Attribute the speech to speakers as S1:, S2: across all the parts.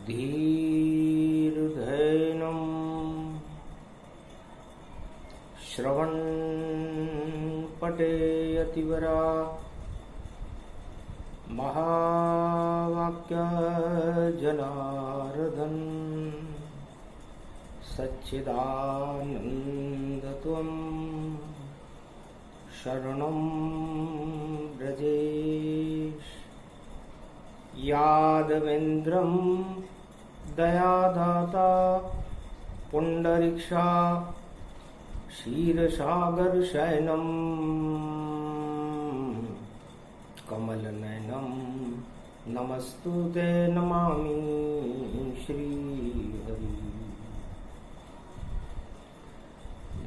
S1: धीर्धैनं श्रवणपटेयतिवरा महावाक्यजनार्दन सच्चिदानन्दत्वं शरणं व्रजेश। यादवेन्द्रं दयादाता पुंडरीक्षा क्षीरसागरशयनं कमलनयनं नमस्तुते नमामि श्रीहरि।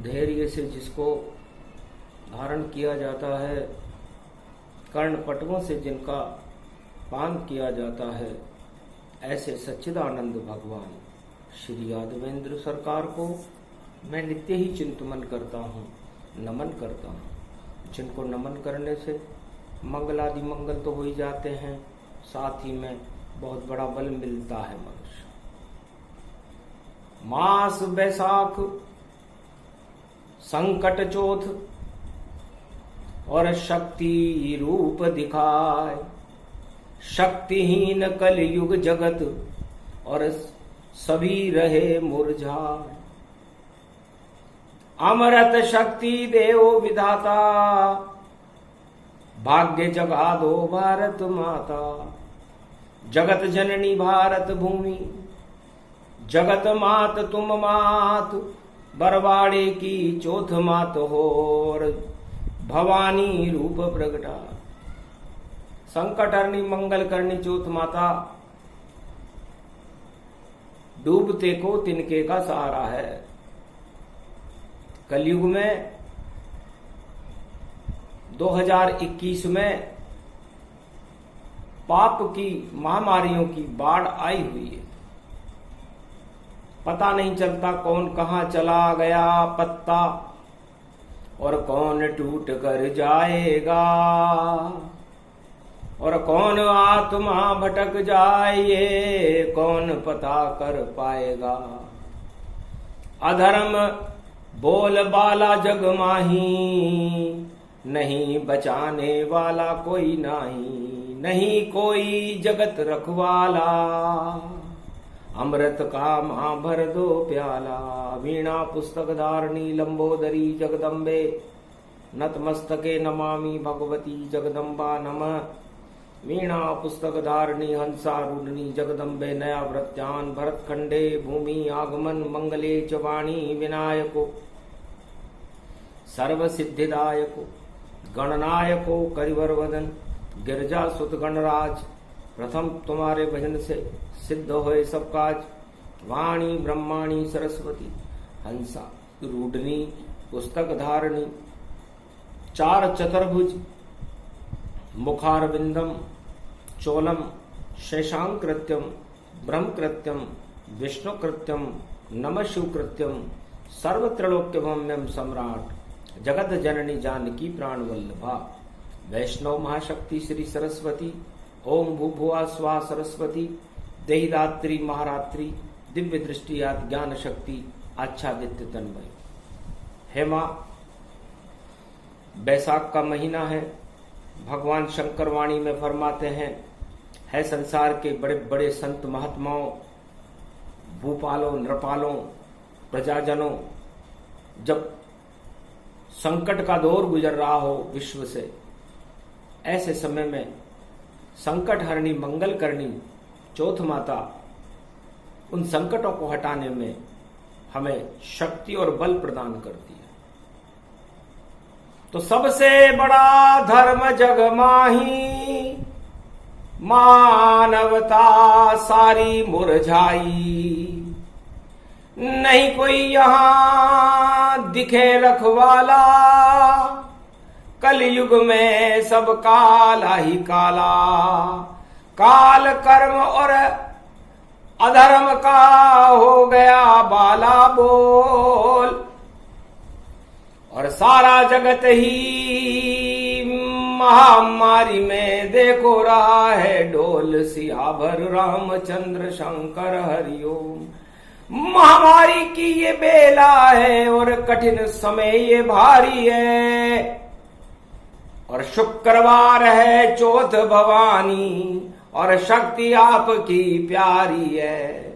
S1: धैर्य से जिसको धारण किया जाता है, कर्णपटुओं से जिनका पान किया जाता है, ऐसे सच्चिदानंद भगवान श्री यादवेंद्र सरकार को मैं नित्य ही चिंतन करता हूँ, नमन करता हूँ। जिनको नमन करने से मंगलादि मंगल तो हो ही जाते हैं, साथ ही में बहुत बड़ा बल मिलता है मनुष्य। मास बैसाख संकट चौथ और शक्ति रूप दिखाए, शक्तिहीन कलयुग जगत और सभी रहे मुरझाए। अमृत शक्ति देव विधाता, भाग्य जगा दो भारत माता। जगत जननी भारत भूमि, जगत मात तुम मात। बरवाड़े की चौथ मात होर, भवानी रूप प्रगटा। संकट हरनी मंगल करनी चौथ माता, डूबते को तिनके का सहारा है। कलयुग में 2021 में पाप की महामारियों की बाढ़ आई हुई है। पता नहीं चलता कौन कहां चला गया पत्ता और कौन टूट कर जाएगा और कौन आत्मा भटक जाए, ये कौन पता कर पाएगा। अधर्म बोल बाला जग माही, नहीं बचाने वाला कोई नहीं, नहीं कोई जगत रखवाला। अमृत का मां भर दो प्याला, वीणा पुस्तक धारणी लंबोदरी जगदम्बे। नतमस्तके नमामि भगवती जगदम्बा नमः। वीणा पुस्तक धारणी हंसारूढ़नी जगदम्बे नया व्रत्यान भरतखंडे भूमि आगमन मंगले च वाणी विनायको सर्व सिद्धिदायको गणनायको करिवर वदन। गिरजा सुत गणराज प्रथम तुम्हारे भजन से सिद्ध होए सब काज। वाणी ब्रह्माणी सरस्वती हंसा रूढ़नी पुस्तक धारणी। चार चतुर्भुज मुखारविंदम चोलम शेषांकृत्यम ब्रह्मकृत्यम विष्णुकृत्यम नमः शिवकृत्यम सर्वत्रलोक्यभम्यम सम्राट जगत जननी जानकी प्राण वल्लभा। वैष्णव महाशक्ति श्री सरस्वती ओम भूभुआ स्वा सरस्वती देहिदात्री महारात्रि दिव्य दृष्टि ज्ञान शक्ति आच्छादित्य तन्मय। हे मां, बैसाख का महीना है। भगवान शंकर वाणी में फरमाते हैं, है संसार के बड़े बड़े संत महात्माओं, भूपालों नृपालों प्रजाजनों, जब संकट का दौर गुजर रहा हो विश्व से, ऐसे समय में संकट हरणी मंगल करनी चौथ माता उन संकटों को हटाने में हमें शक्ति और बल प्रदान करती है। तो सबसे बड़ा धर्म जग माही, मानवता सारी मुरझाई। नहीं कोई यहां दिखे रखवाला, कलयुग में सब काला ही काला। काल कर्म और अधर्म का हो गया बाला बोल, और सारा जगत ही महामारी में देखो रहा है डोल सियाभर रामचंद्र शंकर हरिओम। महामारी की ये बेला है और कठिन समय ये भारी है, और शुक्रवार है चौथ भवानी और शक्ति आपकी प्यारी है,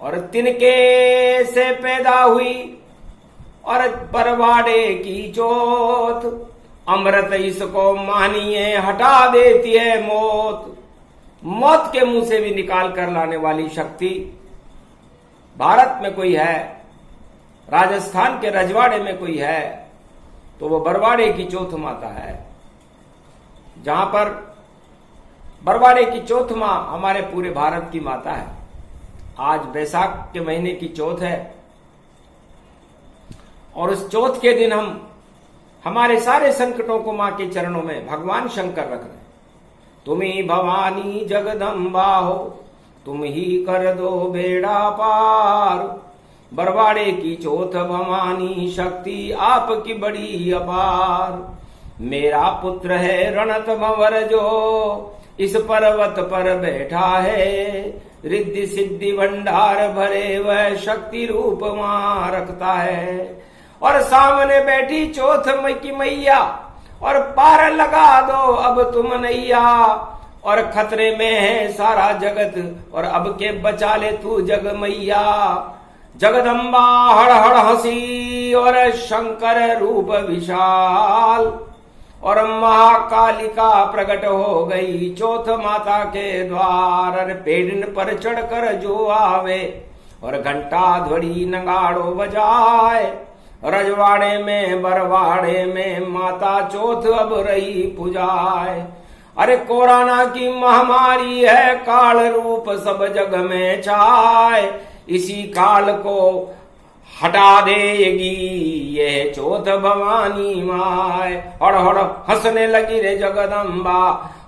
S1: और तिनके से पैदा हुई और परवाड़े की चौथ, अमृत इसको मानिए हटा देती है मौत। मौत के मुंह से भी निकाल कर लाने वाली शक्ति भारत में कोई है, राजस्थान के रजवाड़े में कोई है तो वो बरवाड़े की चौथ माता है, जहां पर बरवाड़े की चौथ मां हमारे पूरे भारत की माता है। आज बैसाख के महीने की चौथ है और उस चौथ के दिन हम हमारे सारे संकटों को मां के चरणों में भगवान शंकर रख रहे हैं। तुम ही भवानी जगदम्बा हो, तुम ही कर दो बेड़ा पार, बरवाड़े की चौथ भवानी शक्ति आपकी बड़ी अपार। मेरा पुत्र है रणत भंवर जो इस पर्वत पर बैठा है, रिद्धि सिद्धि भंडार भरे वह शक्ति रूप वहां रखता है। और सामने बैठी चौथ की मैया और पार लगा दो अब तुम नैया, और खतरे में है सारा जगत और अब के बचा ले तू जग मैया। जगदम्बा हड़ हड़ हंसी और शंकर रूप विशाल, और महाकालिका प्रकट हो गई चौथ माता के द्वार। पेड़ पर चढ़कर जो आवे और घंटा ध्वनि नगाड़ो बजाए, रजवाड़े में बरवाड़े में माता चौथ अब रही पुजाए। अरे कोरोना की महामारी है काल रूप सब जग में छाए, इसी काल को हटा देगी ये चौथ भवानी माए। हड़ हड़ हंसने लगी रे जगदम्बा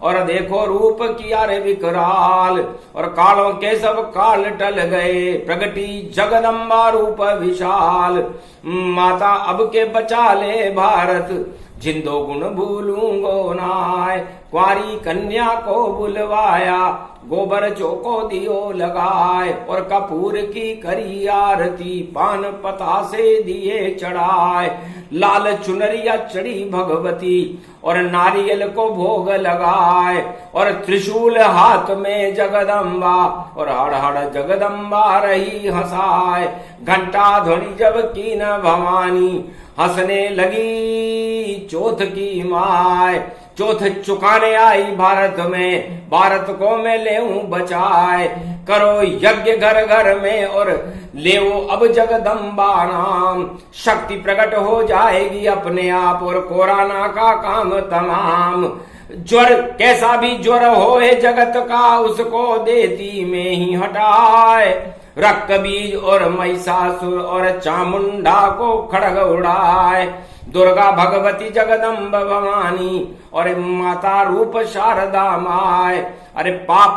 S1: और देखो रूप किया रे विकराल, और कालों के सब काल टल गए प्रगटी जगदम्बा रूप विशाल। माता अब के बचा ले भारत जिंदो गुण भूलूंगो नाय, कुंवारी कन्या को बुलवाया गोबर चौको दियो लगाए, और कपूर की करी आरती पान पता से दिए चढ़ाए। लाल चुनरिया चढ़ी भगवती और नारियल को भोग लगाए, और त्रिशूल हाथ में जगदम्बा और हड़ हड़ जगदम्बा रही हंसाए। घंटा ध्वनि जब की न भवानी हंसने लगी चौथ की माय। चौथ चुकाने आई भारत में भारत को मैं लेऊं बचाए, करो यज्ञ घर घर में और लेओ अब जगदम्बा नाम। शक्ति प्रकट हो जाएगी अपने आप और कोरोना का काम तमाम। ज्वर कैसा भी ज्वर होए जगत का उसको देती में ही हटाए, रक्त बीज और महिषासुर और चामुंडा को खड़ग उड़ाए। दुर्गा भगवती जगदम्ब भवानी और माता रूप शारदा माय। अरे पाप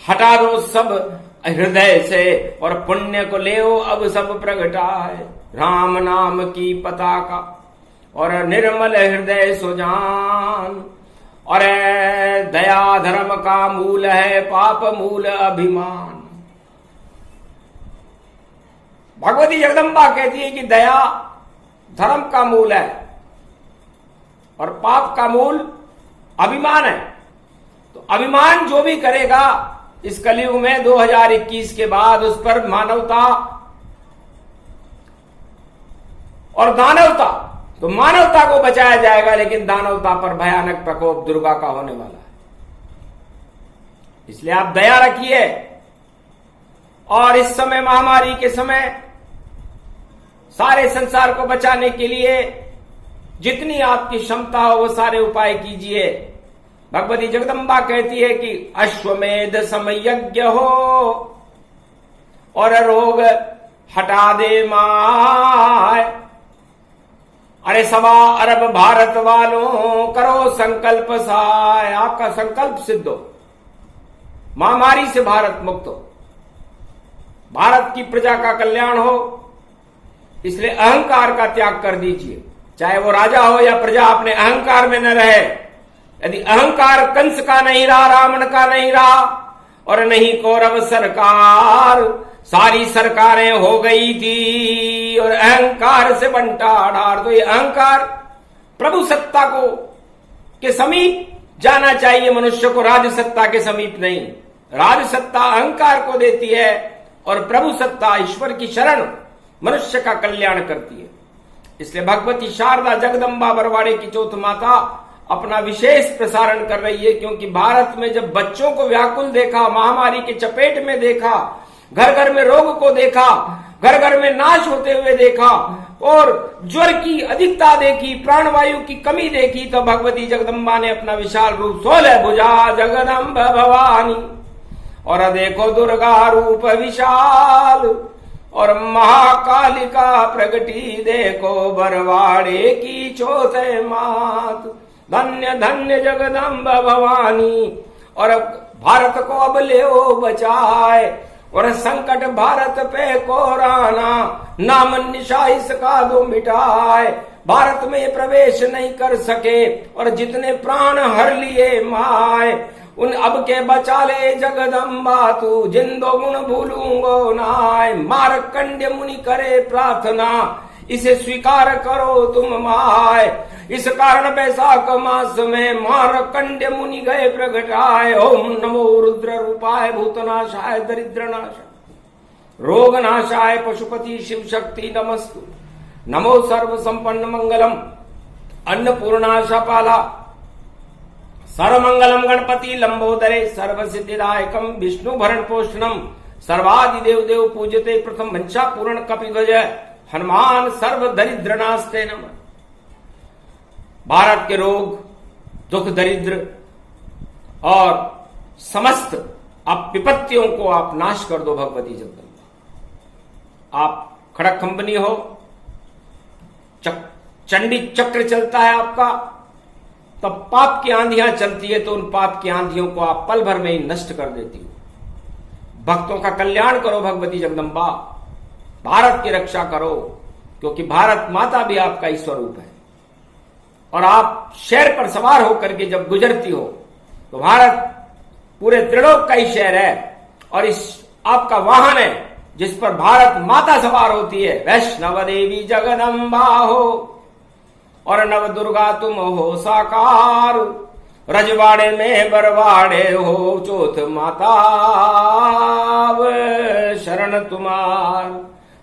S1: हटा दो सब हृदय से और पुण्य को लेओ अब सब प्रगटाए। राम नाम की पताका और निर्मल हृदय सुजान, और दया धर्म का मूल है पाप मूल अभिमान। भगवती जगदम्बा कहती है कि दया धर्म का मूल है और पाप का मूल अभिमान है। तो अभिमान जो भी करेगा इस कलयुग में 2021 के बाद उस पर मानवता और दानवता, तो मानवता को बचाया जाएगा लेकिन दानवता पर भयानक प्रकोप दुर्गा का होने वाला है। इसलिए आप दया रखिए और इस समय महामारी के समय सारे संसार को बचाने के लिए जितनी आपकी क्षमता हो वो सारे उपाय कीजिए। भगवती जगदम्बा कहती है कि अश्वमेध समयज्ञ हो और रोग हटा दे माय। अरे 1.25 अरब भारत वालों करो संकल्प साय। आपका संकल्प सिद्ध हो, महामारी से भारत मुक्त हो, भारत की प्रजा का कल्याण हो। इसलिए अहंकार का त्याग कर दीजिए, चाहे वो राजा हो या प्रजा अपने अहंकार में न रहे। यदि अहंकार कंस का नहीं रहा, रावण का नहीं रहा और नहीं कौरव सरकार, सारी सरकारें हो गई थी और अहंकार से बंटा ढार। तो ये अहंकार प्रभु सत्ता को के समीप जाना चाहिए मनुष्य को, राज सत्ता के समीप नहीं। राज सत्ता अहंकार को देती है और प्रभु सत्ता ईश्वर की शरण मनुष्य का कल्याण करती है। इसलिए भगवती शारदा जगदम्बा बरवाड़े की चौथ माता अपना विशेष प्रसारण कर रही है, क्योंकि भारत में जब बच्चों को व्याकुल देखा, महामारी के चपेट में देखा, घर घर में रोग को देखा, घर घर में नाश होते हुए देखा और ज्वर की अधिकता देखी, प्राणवायु की कमी देखी, तो भगवती जगदम्बा ने अपना विशाल रूप 16 भुजा जगदम्ब भवानी और देखो दुर्गा रूप विशाल और महाकालिका प्रगटी देखो बरवाड़े की चौथे मात। धन्य धन्य जगदम्ब भवानी और भारत को अब ले बचाए और संकट भारत पे कोराना, नाम निशा इसका दो मिटाए। भारत में प्रवेश नहीं कर सके और जितने प्राण हर लिए माए, उन अब के बचा ले जगदम्बा तू, जिंदो गुण भूलूंगो नाय। मार्कंड्य मुनि करे प्रार्थना, इसे स्वीकार करो तुम माय। इस कारण बैसाख मास में मार्कंड्य मुनि गए प्रगटाए। ओम नमो रुद्र रूपाय भूतनाशाय दरिद्रनाशाय रोगनाशाय पशुपति शिव शक्ति नमस्तु। नमो सर्व संपन्न मंगलम अन्नपूर्णाशापाला सर्वमंगलम गणपति लंबोदरे सर्व सिद्धिदायकम विष्णु भरण पोषणम सर्वादि देव देव पूजते प्रथम वंशा पूर्ण कपिध्वज हनुमान सर्व दरिद्रनास्ते नमः। भारत के रोग दुख दरिद्र और समस्त आप विपत्तियों को आप नाश कर दो भगवती जगदम्बा। आप खड़क कंपनी हो, चंडी चक्र चलता है आपका, तब पाप की आंधियां चलती है तो उन पाप की आंधियों को आप पल भर में ही नष्ट कर देती हो। भक्तों का कल्याण करो भगवती जगदम्बा, भारत की रक्षा करो, क्योंकि भारत माता भी आपका ही स्वरूप है। और आप शहर पर सवार होकर के जब गुजरती हो तो भारत पूरे त्रिलोक का ही शहर है और इस आपका वाहन है जिस पर भारत माता सवार होती है। वैष्णव देवी जगदम्बा हो और नव दुर्गा तुम हो साकार, रजवाड़े में बरवाड़े हो चौथ माता शरण तुम्हार।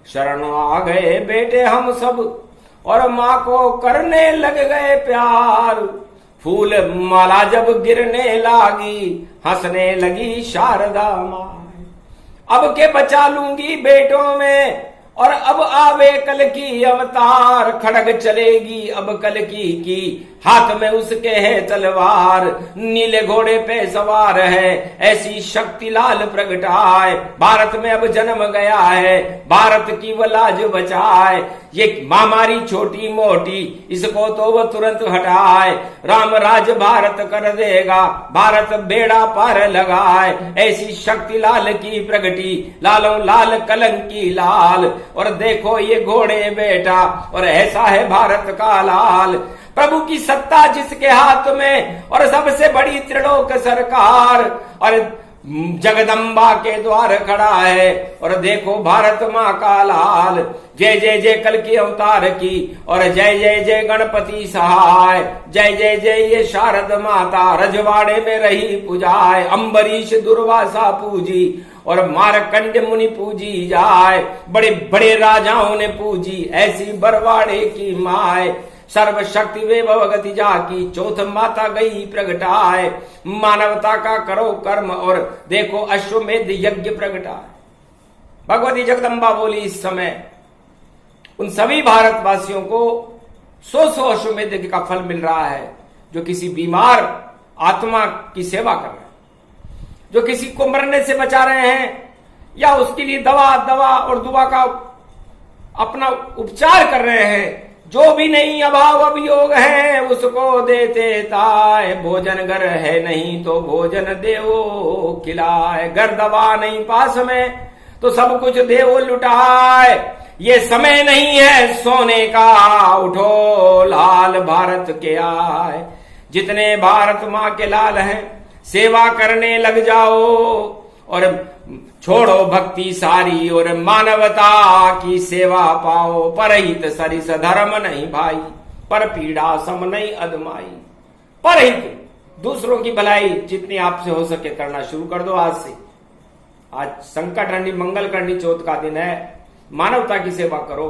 S1: शरण आ गए बेटे हम सब और माँ को करने लग गए प्यार। फूल माला जब गिरने लागी हंसने लगी शारदा माँ। अब के बचा लूंगी बेटों में और अब आवे कल की अवतार। खड़ग चलेगी अब कल की हाथ में उसके है तलवार। नीले घोड़े पे सवार है ऐसी शक्ति लाल प्रगटाए। भारत में अब जन्म गया है भारत की वो लाज बचाए। ये महामारी छोटी मोटी इसको तो वो तुरंत हटाए। राम राज भारत कर देगा भारत बेड़ा पार लगाए। ऐसी शक्ति लाल की प्रगटी लालों लाल कलंकी लाल। और देखो ये घोड़े बेटा और ऐसा है भारत का लाल। प्रभु की सत्ता जिसके हाथ में और सबसे बड़ी त्रिलोक सरकार। और जगदम्बा के द्वार खड़ा है और देखो भारत माँ का लाल। जय जय जय कल की अवतार की और जय जय जय गणपति सहाय। जय जय जय ये शारद माता रजवाड़े में रही पूजाए। अम्बरीश दुर्वासा पूजी और मारकंड मुनि पूजी जाए। बड़े बड़े राजाओं ने पूजी ऐसी बरवाड़े की माए। सर्वशक्ति वे भगवती जाकी चौथ माता गई प्रगटाए। मानवता का करो कर्म और देखो अश्वमेध यज्ञ प्रगटाए। भगवती जगदम्बा बोली इस समय उन सभी भारतवासियों को 100 अश्वमेध का फल मिल रहा है जो किसी बीमार आत्मा की सेवा कर रहे हैं, जो किसी को मरने से बचा रहे हैं या उसके लिए दवा और दुआ का अपना उपचार कर रहे हैं। जो भी नहीं अभाव अभियोग है उसको देते ताय। भोजन घर है नहीं तो भोजन देवो खिलाए। घर दवा नहीं पास में तो सब कुछ देवो लुटाए। ये समय नहीं है सोने का उठो लाल भारत के आए। जितने भारत माँ के लाल हैं, सेवा करने लग जाओ और छोड़ो भक्ति सारी और मानवता की सेवा पाओ। परहित सरिस धर्म नहीं भाई, पर पीड़ा सम नहीं अदमाई। परहित दूसरों की भलाई जितनी आपसे हो सके करना शुरू कर दो आज से। आज संकट हरणी मंगल करनी चौथ का दिन है, मानवता की सेवा करो।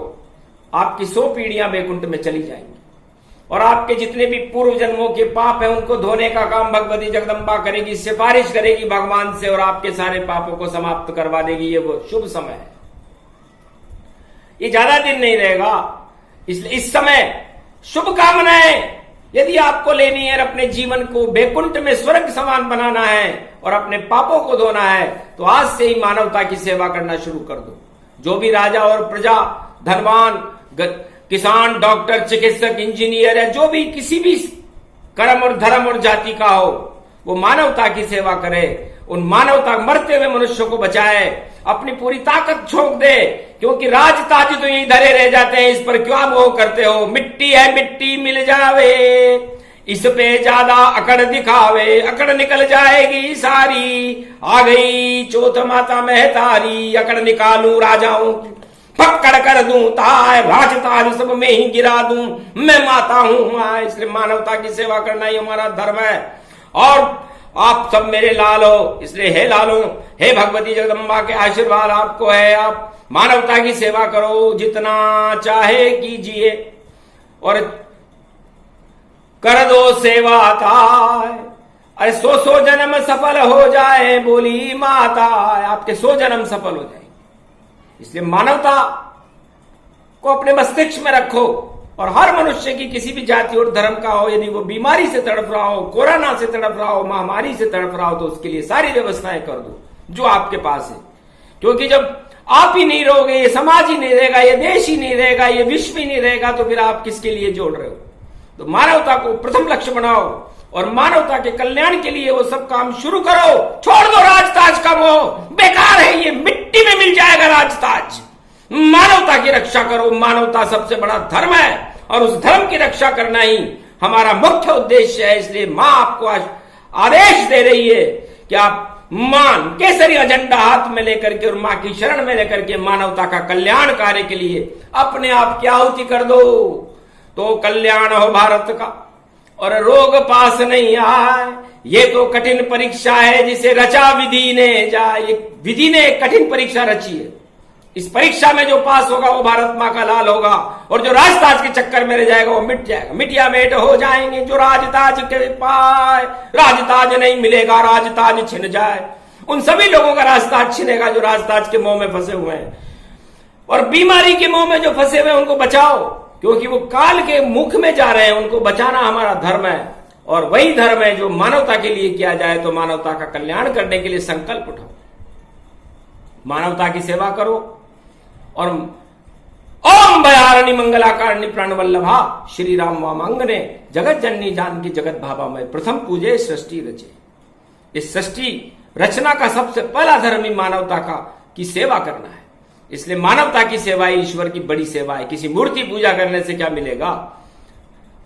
S1: आपकी 100 पीढ़ियां वैकुंठ में चली जाएंगी और आपके जितने भी पूर्व जन्मों के पाप हैं उनको धोने का काम भगवती जगदम्बा करेगी, सिफारिश करेगी भगवान से और आपके सारे पापों को समाप्त करवा देगी। ये वो शुभ समय है, ये ज्यादा दिन नहीं रहेगा। इसलिए इस समय शुभकामनाएं यदि आपको लेनी है, अपने जीवन को वैकुंठ में स्वर्ग समान बनाना है और अपने पापों को धोना है, तो आज से ही मानवता की सेवा करना शुरू कर दो। जो भी राजा और प्रजा, धनवान, किसान, डॉक्टर, चिकित्सक, इंजीनियर है, जो भी किसी भी कर्म और धर्म और जाति का हो, वो मानवता की सेवा करे, उन मानवता मरते हुए मनुष्यों को बचाए, अपनी पूरी ताकत झोंक दे। क्योंकि राज ताज तो यही धरे रह जाते हैं, इस पर क्यों मोह करते हो। मिट्टी है मिट्टी मिल जावे, इस पे ज्यादा अकड़ दिखावे, अकड़ निकल जाएगी सारी। आ गई चौथ माता महतारी, अकड़ निकालू राजाओं की, पकड़ कर दूं ताय, राज ताज सब में ही गिरा दूं, मैं माता हूं। इसलिए मानवता की सेवा करना ही हमारा धर्म है। और आप सब मेरे लाल हो, इसलिए हे लालो, हे भगवती जगदम्बा के आशीर्वाद आपको है। आप मानवता की सेवा करो, जितना चाहे कीजिए और कर दो सेवा ताय। अरे 100 जन्म सफल हो जाए, बोली माता, आपके 100 जन्म सफल हो जाए। इसलिए मानवता को अपने मस्तिष्क में रखो और हर मनुष्य की किसी भी जाति और धर्म का हो, यदि वो बीमारी से तड़प रहा हो, कोरोना से तड़प रहा हो, महामारी से तड़प रहा हो, तो उसके लिए सारी व्यवस्थाएं कर दो जो आपके पास है। क्योंकि जब आप ही नहीं रहोगे, ये समाज ही नहीं रहेगा, ये देश ही नहीं रहेगा, ये विश्व ही नहीं रहेगा, तो फिर आप किसके लिए जोड़ रहे हो। तो मानवता को प्रथम लक्ष्य बनाओ और मानवता के कल्याण के लिए वो सब काम शुरू करो। छोड़ दो राजताज का मोह, बेकार है, ये मिट्टी में मिल जाएगा राजताज। मानवता की रक्षा करो, मानवता सबसे बड़ा धर्म है और उस धर्म की रक्षा करना ही हमारा मुख्य उद्देश्य है। इसलिए मां आपको आदेश दे रही है कि आप मान केसरी एजेंडा हाथ में लेकर के और मां की शरण में लेकर के मानवता का कल्याण कार्य के लिए अपने आप की आहुति कर दो, तो कल्याण हो भारत का और रोग पास नहीं आए। ये तो कठिन परीक्षा है जिसे रचा विधि ने जाए। विधि ने एक कठिन परीक्षा रची है, इस परीक्षा में जो पास होगा वो भारत मां का लाल होगा और जो राजताज के चक्कर में रह जाएगा वो मिट जाएगा, मिटिया मेट हो जाएंगे। जो राजताज के पाए राजताज नहीं मिलेगा, राजताज छिन जाए, उन सभी लोगों का राजताज छिनेगा जो राजताज के मोह में फंसे हुए हैं। और बीमारी के मोह में जो फंसे हुए हैं उनको बचाओ, क्योंकि वो काल के मुख में जा रहे हैं, उनको बचाना हमारा धर्म है। और वही धर्म है जो मानवता के लिए किया जाए, तो मानवता का कल्याण करने के लिए संकल्प उठाओ, मानवता की सेवा करो। और ओम भयारणी मंगलाकारणी प्राणवल्लभा श्री राम वामांग ने जगत जननी जानकी जगत भाभा में प्रथम पूजे सृष्टि रचे। इस सृष्टि रचना का सबसे पहला धर्म ही मानवता का की सेवा करना है। इसलिए मानवता की सेवा ही ईश्वर की बड़ी सेवा है। किसी मूर्ति पूजा करने से क्या मिलेगा।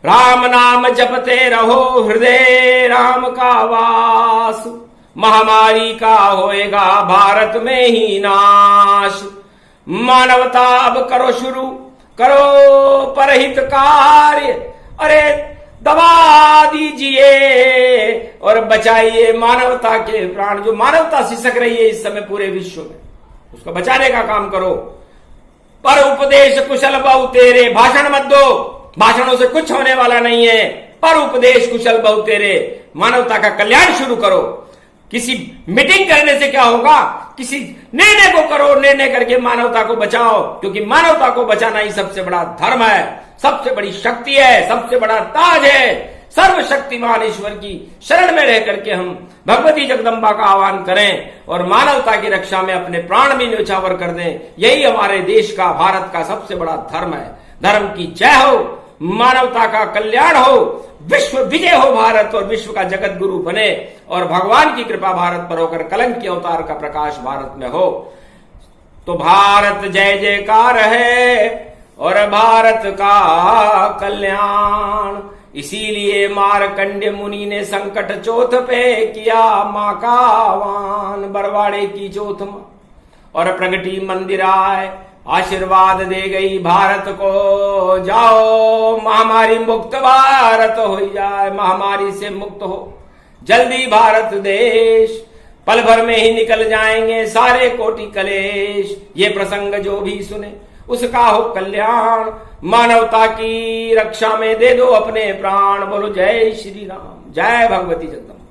S1: राम नाम जपते रहो, हृदय राम का वास, महामारी का होएगा भारत में ही नाश। मानवता अब करो शुरू, करो परहित कार्य, अरे दबा दीजिए और बचाइए मानवता के प्राण। जो मानवता सिसक रही है इस समय पूरे विश्व में, उसको बचाने का काम करो। पर उपदेश कुशल बहु तेरे, भाषण मत दो, भाषणों से कुछ होने वाला नहीं है। पर उपदेश कुशल बहु तेरे, मानवता का कल्याण शुरू करो। किसी मीटिंग करने से क्या होगा, किसी निर्णय को करो, निर्णय करके मानवता को बचाओ, क्योंकि मानवता को बचाना ही सबसे बड़ा धर्म है, सबसे बड़ी शक्ति है, सबसे बड़ा ताज है। सर्वशक्तिमान ईश्वर की शरण में रह करके हम भगवती जगदम्बा का आह्वान करें और मानवता की रक्षा में अपने प्राण भी न्यौछावर कर दें। यही हमारे देश का, भारत का सबसे बड़ा धर्म है। धर्म की जय हो, मानवता का कल्याण हो, विश्व विजय हो भारत और विश्व का जगत गुरु बने और भगवान की कृपा भारत पर होकर कलंक के अवतार का प्रकाश भारत में हो। तो भारत जय जयकार है और भारत का कल्याण। इसीलिए मार्कंड्य मुनि ने संकट चौथ पे किया माँ का आह्वान। बरवाड़े की चौथ माँ और प्रगति मंदिर आए, आशीर्वाद दे गई भारत को। जाओ महामारी मुक्त भारत हो जाए, महामारी से मुक्त हो जल्दी भारत देश। पल भर में ही निकल जाएंगे सारे कोटि कलेश। ये प्रसंग जो भी सुने उसका हो कल्याण, मानवता की रक्षा में दे दो अपने प्राण। बोलो जय श्री राम, जय भगवती जगदम्बा।